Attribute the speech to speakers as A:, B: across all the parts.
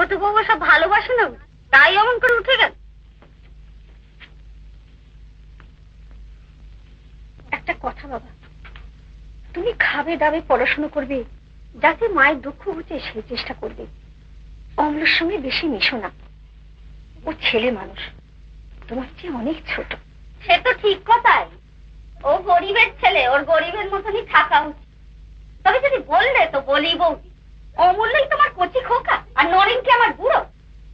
A: ছোট বউ সব ভালোবাসে না, তাই অমন করে উঠে গেল। একটা কথা বাবা, তুমি খাবে দাবে পড়াশোনা করবে, যাতে মায়ের দুঃখ হচ্ছে সেই চেষ্টা করবে। অমলের সঙ্গে বেশি মিশো না, ও ছেলে মানুষ, তোমার চেয়ে অনেক ছোট। সে তো ঠিক কথাই, ও গরিবের ছেলে, ওর গরিবের মতনই থাকা উচিত। তবে যদি বললে তো বলি বৌদি, অমূল্যই তোমার কচি খোকা, আর নরেন কি আমার বুড়ো?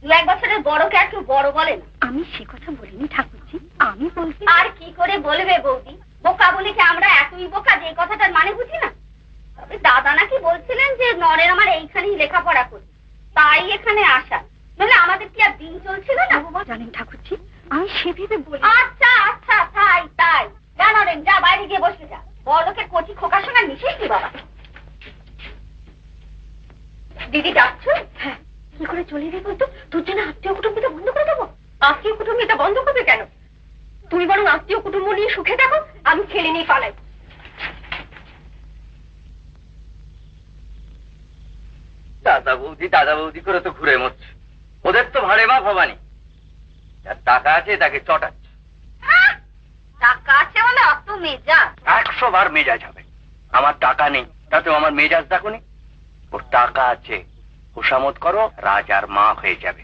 A: 2-1 বছরের বড়কে একটু বড় বলে না। আমি সে কথা বলিনি ঠাকুরজি, আমি বলছি। আর কি করে বলবে বৌদি? বোকা বলে কি আমরা এতই বোকা যে কথাটার মানে বুঝি না? তবে দাদা নাকি বলছিলেন যে নরেন আমার এইখানেই লেখাপড়া করবে, তাই এখানে আসা, নইলে আমাদের কি আর দিন চলছিল না? বাবা জানেন ঠাকুরজি, আমি সে ভেবে বলি। আচ্ছা আচ্ছা, তাই তাই, যা নরেন যা, বাইরে গিয়ে বসে যা। বড়লোকের কচি খোকার সঙ্গে মিশিস কি বাবা? দিদি যাচ্ছ? হ্যাঁ। কি করে চলে যাবে বলতো? তোর জন্য আত্মীয় কুটুম্বিতা বন্ধ করে দেবো? আত্মীয় কুটুম্বিতা বন্ধ করবে কেন? তুমি বরং আত্মীয় কুটুম্ব নিয়ে সুখে থাকো, আমি ছেলে নিয়ে পালাই।
B: দাদা বৌদি করে তো ঘুরে মরছে। ওদের তো ভাড়ে বা ভবানী, যার টাকা আছে তাকে চটাচ্ছে।
A: টাকা আছে মানে অত মেজাজ?
B: 100 বার মেজাজ হবে। আমার টাকা নেই, তাতেও আমার মেজাজ দেখোনি। ওর টাকা আছে, খুশামত করো, রাজার মা হয়ে যাবে।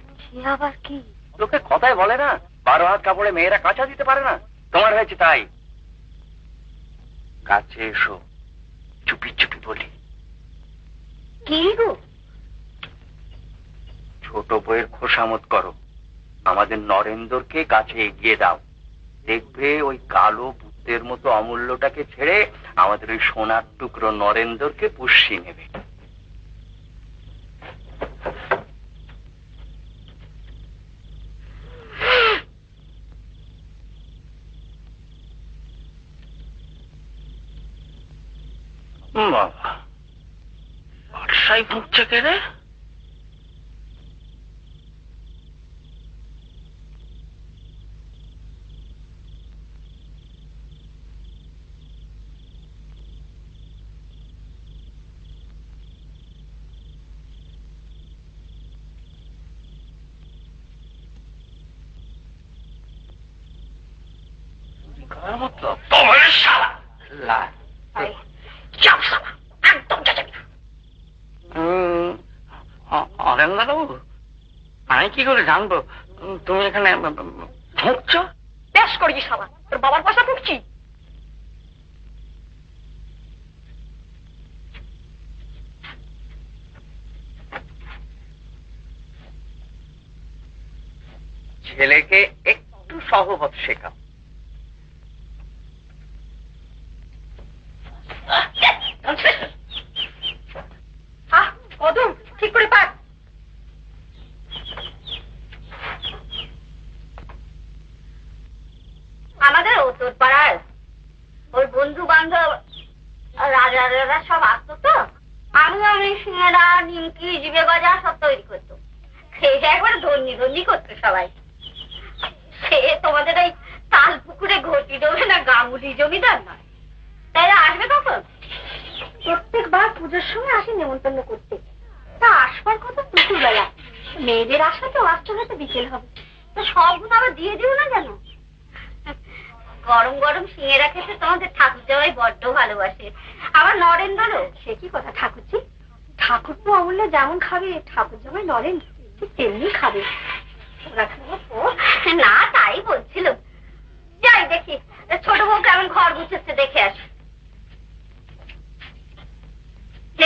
A: আবার কি?
B: লোকে কথাই বলে না, 12 হাত কাপড়ে মেয়েরা কাঁচা দিতে পারে না। তোমার হয়েছে তাই। কাছে এসো, চুপি চুপি বলি।
A: কি গো?
B: ছোট বউয়ের খোশামত করো, আমাদের নরেন্দ্রকে কাছে এগিয়ে দাও। দেখবে ওই কালো ভূতের মতো অমূল্যটাকে ছেড়ে আমাদের ওই সোনার টুকরো নরেন্দ্রকে পুষিয়ে নেবে। বাবা, বর্ষায় ভুগছে কে রে? আমি কি করে জানবো তুমি এখানে ঢুকছো?
A: বেশ করেছি সাবা, তোর বাবার পয়সা ঢুকছি।
B: ছেলেকে একটু সহবত শেখাও।
A: কদম ঠিক করে পাক। আমাদের উত্তর পাড়ার ওর বন্ধু বান্ধব রাজারা সব আসতো তো, আমি সিঙ্গারা, নিমকি, জিবে গজা সব তৈরি করতো। সেটা একবার ধন্যি করতো সবাই। সে তোমাদের ওই তাল পুকুরে ঘটি দেবে না, গাঙ্গুলি জমিদার নয়। তাই আসবে কখন? প্রত্যেকবার পুজোর সময় আসি নেমন্তন্ন করতে। তা আসবার কথা দুপুরবেলা, মেয়েদের আসা তো আসতে হয়তো বিকেল হবে। তো সবগুলো আবার দিয়ে দিও না যেন। গরম গরম সিঙ্গারা খেতে তোমাদের ঠাকুর জামাই বড্ড ভালোবাসে, আবার নরেন্দ্রও। সে কি কথা ঠাকুরজি? ঠাকুরপো অমূল্য যেমন খাবে, ঠাকুর জামাই নরেন্দ্র তেমনি খাবে। না তাই বলছিল। যাই দেখি ছোট বউ কেমন ঘর গুছাচ্ছে, দেখে আসি।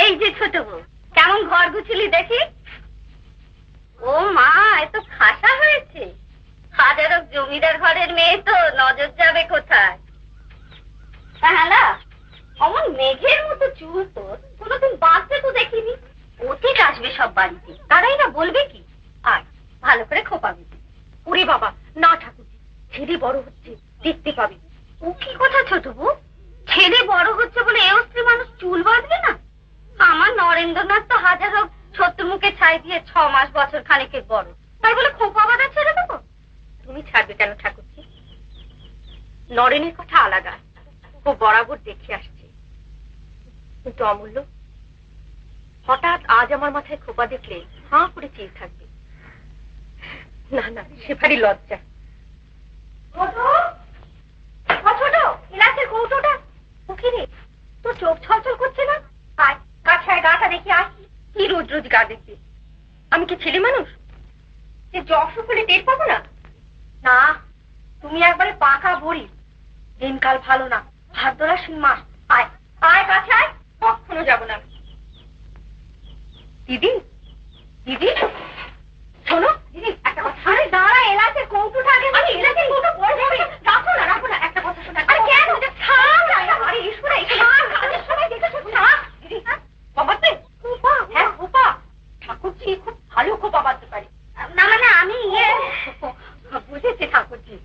A: এই যে ছোট বউ, কেমন ঘর গুছলি দেখি। ও মা, এত খাসা হয়েছে। হাজারো জমিদার ঘরের মেয়ে তো, নজর যাবে কোথায়? হ্যাঁ, অমন মেঘের মতো চুল তোর, কোনোদিন বাঁচতে তো দেখিনি। অতীত আসবে সব বাড়িতে, তারাই না বলবে কি? আর ভালো করে খোপাবি। ওরে বাবা না ঠাকুরজি, ছেলে বড় হচ্ছে, দেখতে পাবি। ও কি কথা ছোট বউ? ছেলে বড় হচ্ছে বলে এ স্ত্রী মানুষ চুল বাঁধবে না? আমার নরেন্দ্রনাথ তো হাজারো শত্রু মুখে ছাই দিয়ে 6 মাস বছর খানেকের বড়, তাই বলে খোপা বাঁধা ছেড়ে দেবো? তুমি ছাড়বে কেন ঠাকুরজি? নরেনের কথা আলাদা, ও বরাবর দেখে আসছে। কিন্তু অমূল্য হঠাৎ আজ আমার মাথায় খোপা দেখলে হাঁ করে চেয়ে থাকবে। না না, সে ভারী লজ্জা। ছোট ইলাচের কৌটোটা মুখে রে, তোর চোখ ছলছল করছে না? আয় কাছে আয়, গাটা দেখি আয়। কি রোজ রোজ গা দেখবি? আমি কি ছেলে মানুষ যে অসুখ হলে টের পাবো না? না, তুমি একবারে পাকা বুড়ি। দিনকাল ভালো না, ভাদ্রাশ্বিন মাস। আয় আয় কাছে আয়, কখনো যাবো না। দিদি দিদি শোনো, দিদি একটা কথা। আরে দাঁড়া, এলাচের কৌটোটা আগে। আরে এলাচের কৌটো পরে হবে, রাখো না রাখো না, একটা কথা শোনা। আরে কেন? ছাড় না। আরে এসো না, ছাড়। কাজের সময় দেখেছো? ছাড় দিদি। বাবাতে খোপা? হ্যাঁ খোপা। ঠাকুরজি খুব ভালো খোপা বাঁধতে পারে। না মানে আমি বুঝেছি ঠাকুরজি,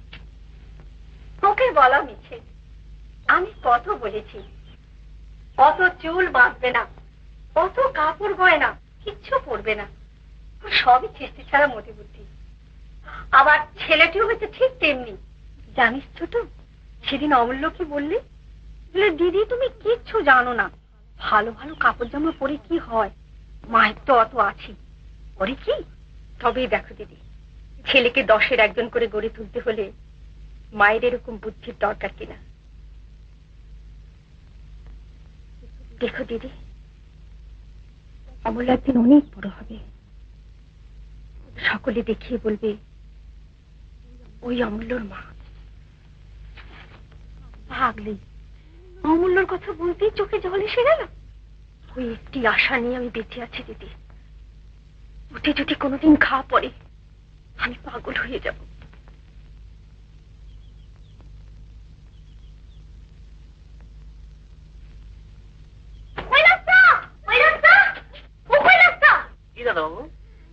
A: তোকে বলা মিছে। আমি কত বলেছি কত চুল বাঁধবে না, কত কাপড় গয়না কিচ্ছু পরবে না, সবই চেষ্টা ছাড়া মতি বুদ্ধি। আবার ছেলেটিও হয়েছে ঠিক তেমনি। জানিস ছোট, সেদিন অমূল্য কি বললি? দিদি তুমি কিচ্ছু জানো না, ভালো ভালো কাপড় জামা পরে কি হয়, মায়ের তো অত আছে, পরে কি? তবেই দেখো দিদি, ছেলেকে 10-এর একজন করে গড়ে তুলতে হলে মায়ের এরকম বুদ্ধির দরকার কিনা। দেখো দিদি, অমূল্য একদিন অনেক বড় হবে, সকলে দেখিয়ে বলবে ওই অমূল্যর মা। ভাগলি অমূল্যর কথা বলতেই চোখে জল এসে গেল। ওই একটি আশা নিয়ে আমি বেঁচে আছি দিদি, ওতে যদি কোনোদিন ঘা পড়ে আমি পাগল হয়ে যাব।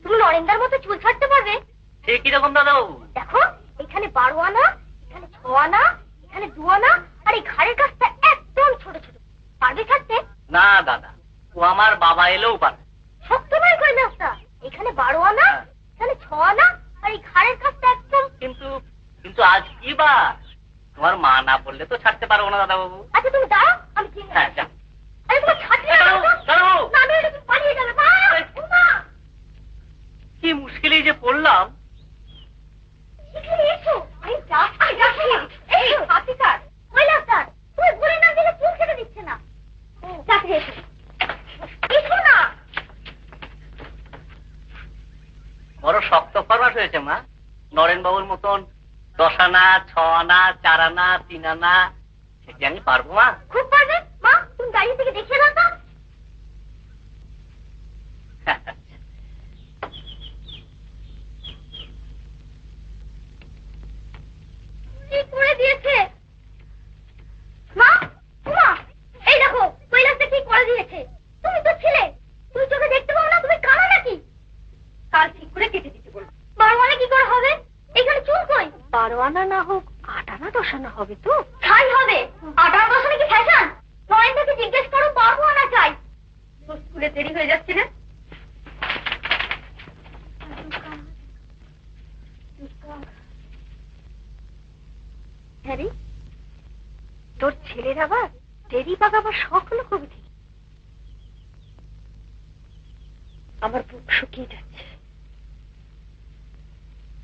A: তুমি নরেন্দার মতো চুল ছাড়তে পারবে?
B: সে কিরকম দাদাবাবু?
A: দেখো, এখানে 12 আনা, এখানে 6 আনা, এখানে 2 আনা, আর এই ঘাড়ের কাছটা একদম ছোট ছোট। পারবে ছাড়তে?
B: না দাদা, ও আমার বাবা এলেও পারবে।
A: শক্ত নয় কৈলাসটা, এখানে 12 আনা, এখানে 6 আনা, আর এই ঘাড়ের কাছটা একদম।
B: কিন্তু কিন্তু আজ কি বার? তোমার মা না বললে তো ছাড়তে পারবো না দাদাবাবু।
A: আচ্ছা তুমি দাঁড়াও, আমি চিনি।
B: হ্যাঁ যা।
A: আরে তোমার ছাড়তে পালিয়ে যাবে।
B: কি মুশকিলে যে পড়লাম। বড় শক্ত ফরমাস হয়েছে মা, নরেন বাবুর মতন 10 আনা, 6 আনা, 4 আনা, 3 আনা, সেটি আমি পারবো মা।
A: খুব পারবে মা, তুমি দাঁড়িয়ে থেকে দেখিয়ে দাও তো। করে দিয়েছে মা। মা এই দেখো কৈলাসটা কি করে দিয়েছে। তুমি তো ছিলে, তুমি চোখে দেখতে পাও না? তুমি কানা নাকি? কাল ঠিক করে কেটে দিতে বলবো। 12 আনা কি করে হবে? এখানে চুল কই? 12 আনা না হোক 8 আনা 10 আনা হবে তো। তাই হবে। 8 আনা 10 আনা কি ফ্যাশন? নয়নদাকে জিজ্ঞেস করো, 12 আনা চাই। তো স্কুলে দেরি হয়ে যাচ্ছে না? হ্যাঁ, তোর ছেলের আবার দেরি পাকাবার শখ হলো কবি থেকে। আমার বুক শুকিয়ে যাচ্ছে।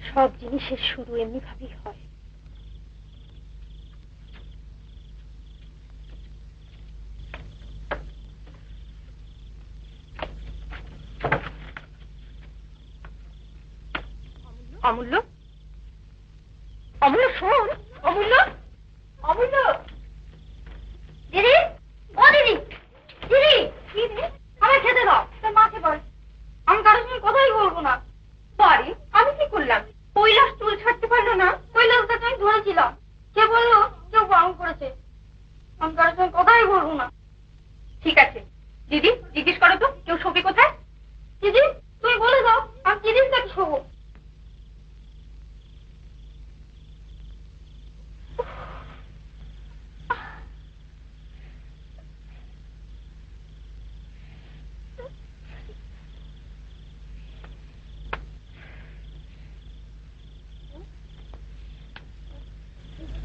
A: সব জিনিসের শুরু এমনি ভাবেই হয়। অমূল্য, অমূল্য শোন। অমূল্য, অমূল্য। দিদি, ও দিদি, দিদি। কি রে? আমার খেতে দাও। তোর মাকে বল আমি কারোর সঙ্গে কথাই বলবো না। বাড়ি আমি কি করলাম? কৈলাস চুল ছাড়তে পারলো না, কৈলাসটাকে আমি ধরেছিলাম। কে বললো কেউ বারণ করেছে? আমি কারোর সঙ্গে কথাই বলবো না। ঠিক আছে দিদি, জিজ্ঞেস করো তো কেউ শোবে কোথায়। দিদি তুমি বলে দাও, আমি দিদির কাছে শোবো।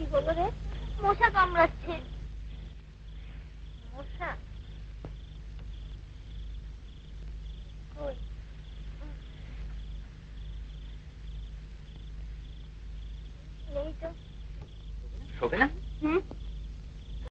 A: কি হলো রে? মশা কামড়াচ্ছে। মশা? এই তো।
B: শোবে না?